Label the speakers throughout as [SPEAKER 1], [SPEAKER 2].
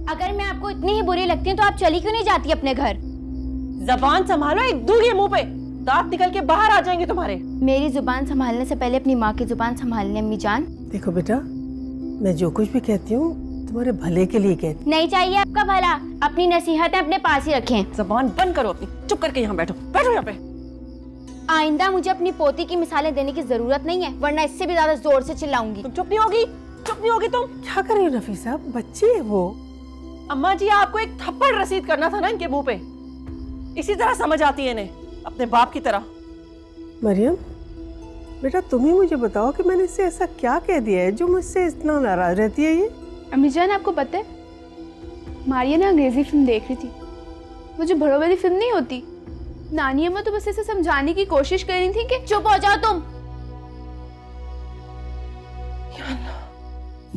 [SPEAKER 1] अगर मैं आपको इतनी ही बुरी लगती हूँ तो आप चली क्यों नहीं जाती अपने घर?
[SPEAKER 2] जबान संभालो, एक दूंगी मुंह पे, दांत निकल के बाहर आ जाएंगे तुम्हारे।
[SPEAKER 1] मेरी जुबान संभालने से पहले अपनी माँ की जुबान संभालने अम्मी जान।
[SPEAKER 3] देखो बेटा, मैं जो कुछ भी कहती हूँ तुम्हारे भले के लिए कहती।
[SPEAKER 1] नहीं चाहिए आपका भला, अपनी नसीहतें अपने पास ही रखें।
[SPEAKER 2] जबान बंद करो अपनी, चुप करके यहाँ बैठो, बैठो यहाँ पे।
[SPEAKER 1] आइंदा मुझे अपनी पोती की मिसालें देने की जरूरत नहीं है, वरना इससे भी ज्यादा जोर से चिल्लाऊंगी।
[SPEAKER 2] तुम चुप नहीं होगी? चुप नहीं होगी तुम?
[SPEAKER 3] क्या कर रही हो नफीसा, बच्ची है वो।
[SPEAKER 2] अम्मा जी, आपको एक थप्पड़ रसीद करना था ना इनके मुंह पे, इसी तरह समझ आती है इन्हें, अपने बाप की तरह।
[SPEAKER 3] मरियम बेटा, तुम ही मुझे बताओ कि मैंने इससे ऐसा क्या कह दिया है जो मुझसे इतना नाराज रहती है ये?
[SPEAKER 4] अम्मी जान, आपको पता है मारिया ने अंग्रेजी फिल्म देख रही थी, वो जो बड़ों वाली फिल्म नहीं होती। नानी अम्मा तो बस इसे समझाने की कोशिश कर रही थी कि
[SPEAKER 1] चुप हो जाओ तुम।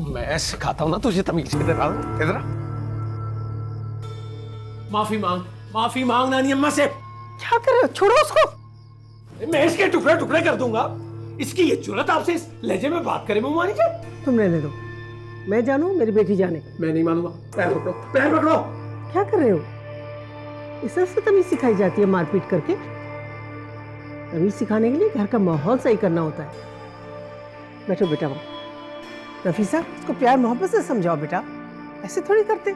[SPEAKER 5] मैं सिखाता हूँ ना तुझे तमीज। इधर आ, इधर आ। माफी मांग नानी अम्मा से।
[SPEAKER 3] क्या कर रहे हो, छोड़ो उसको।
[SPEAKER 5] मैं इसके टुकड़े टुकड़े कर दूंगा। इसकी ये जुर्रत आपसे इस लहजे में बात करे मुंह मानी जाए।
[SPEAKER 3] तुम रहने दो, मैं जानू मेरी बेटी जाने।
[SPEAKER 5] मैं नहीं मानूंगा। पैर पकड़ो, पैर पकड़ो।
[SPEAKER 3] क्या कर रहे हो? इस तरह से तमीज सिखाई जाती है मारपीट करके? तमीज सिखाने के लिए घर का माहौल सही करना होता है। बैठो बेटा। नफीसा, इसको प्यार मोहब्बत से समझाओ बेटा, ऐसे थोड़ी करते।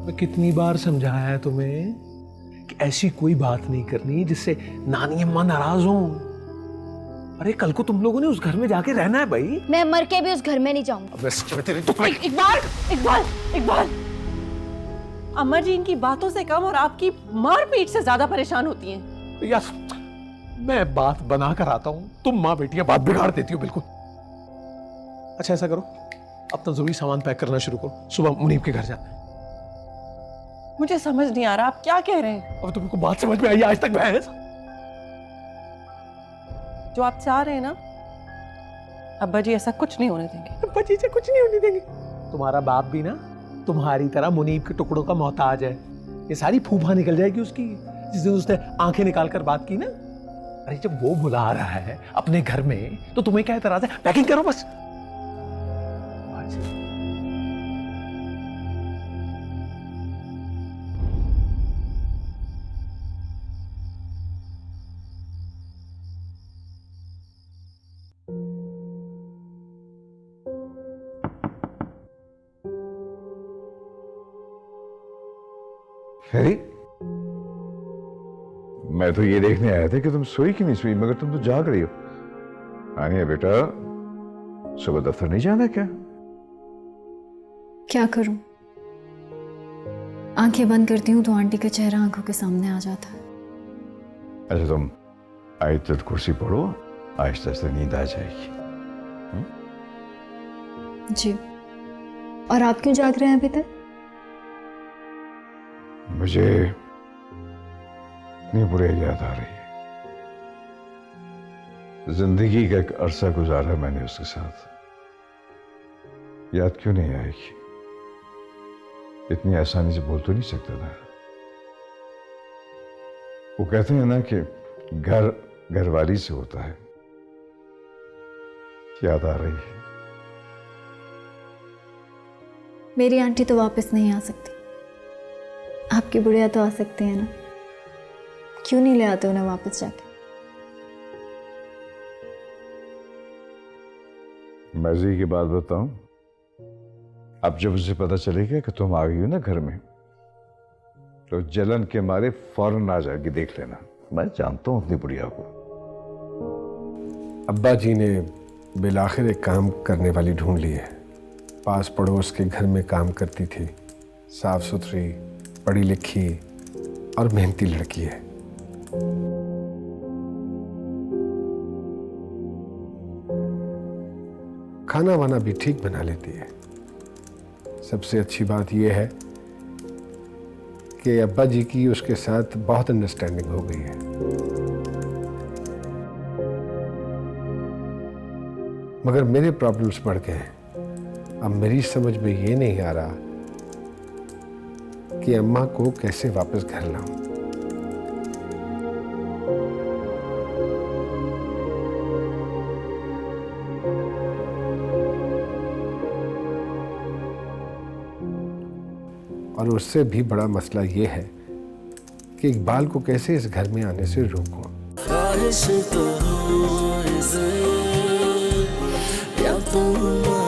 [SPEAKER 5] मैं कितनी बार समझाया है तुम्हें कि ऐसी कोई बात नहीं करनी जिससे नानी अम्मा नाराज हो। अरे कल को तुम लोगों ने उस घर में जाके रहना है भाई।
[SPEAKER 1] मैं मर के भी उस घर में नहीं जाऊंगी।
[SPEAKER 2] इकबाल, अम्मा जी इनकी बातों से कम और आपकी मारपीट से ज्यादा परेशान होती हैं।
[SPEAKER 5] यार मैं बात बना कर आता हूँ, तुम माँ बेटियां बात बिगाड़ देती हो बिल्कुल। अच्छा ऐसा करो, अपना जरूरी सामान पैक करना शुरू करो, सुबह मुनीब के घर जाना है।
[SPEAKER 2] मुझे समझ नहीं आ रहा आप क्या कह रहे हैं।
[SPEAKER 5] अब तुमको बात समझ में आई? आज तक बहस।
[SPEAKER 2] जो आप चाह रहे हैं ना, अब्बा जी ऐसा कुछ नहीं होने देंगे।
[SPEAKER 5] अब्बा जी से कुछ नहीं होने देंगे। तुम्हारा बाप भी ना तुम्हारी तरह मुनीब के टुकड़ों का मोहताज है। ये सारी फूफा निकल जाएगी उसकी, जिस दिन उसने आंखें निकाल कर बात की ना। अरे जब वो बुला रहा है अपने घर में तो तुम्हें क्या एतराज है? पैकिंग करो बस।
[SPEAKER 6] खैरी, मैं तो ये देखने आया था कि तुम सोई कि नहीं सोई, मगर तुम तो जाग रही हो। आनिया बेटा, सुबह दफ्तर नहीं जाना क्या?
[SPEAKER 7] क्या करूं? आंखें बंद करती हूं तो आंटी का चेहरा आंखों के सामने आ जाता है।
[SPEAKER 6] अच्छा तुम आयतुल कुर्सी पढ़ो, आहिस्ता आहिस्ता नींद आ जाएगी।
[SPEAKER 7] जी। और आप क्यों जाग रहे हैं अभी तक?
[SPEAKER 6] मुझे इतनी बुरी याद आ रही है। जिंदगी का एक अरसा गुजारा मैंने उसके साथ, याद क्यों नहीं आएगी? इतनी आसानी से बोल तो नहीं सकता था। वो कहते हैं ना कि घर घरवाली से होता है। याद आ रही है।
[SPEAKER 7] मेरी आंटी तो वापस नहीं आ सकती, आपकी बुढ़िया तो आ सकती है ना। क्यों नहीं ले आते उन्हें वापस जाके?
[SPEAKER 6] मर्जी की बात बताऊं, अब जब उसे पता चलेगा कि तुम आ गई हो ना घर में, तो जलन के मारे फौरन आ जाएगी, देख लेना। मैं जानता हूं अपनी बुढ़िया को।
[SPEAKER 8] अब्बा जी ने बिलाखिर एक काम करने वाली ढूंढ ली है। पास पड़ोस के घर में काम करती थी, साफ सुथरी, पढ़ी लिखी और मेहनती लड़की है। खाना वाना भी ठीक बना लेती है। सबसे अच्छी बात यह है कि अब्बा जी की उसके साथ बहुत अंडरस्टैंडिंग हो गई है। मगर मेरे प्रॉब्लम्स बढ़ गए हैं। अब मेरी समझ में ये नहीं आ रहा कि अम्मा को कैसे वापस घर लाऊं। और उससे भी बड़ा मसला ये है कि इकबाल को कैसे इस घर में आने से रोकूं।
[SPEAKER 9] ख्वाहिश तो हो इसे, या तुम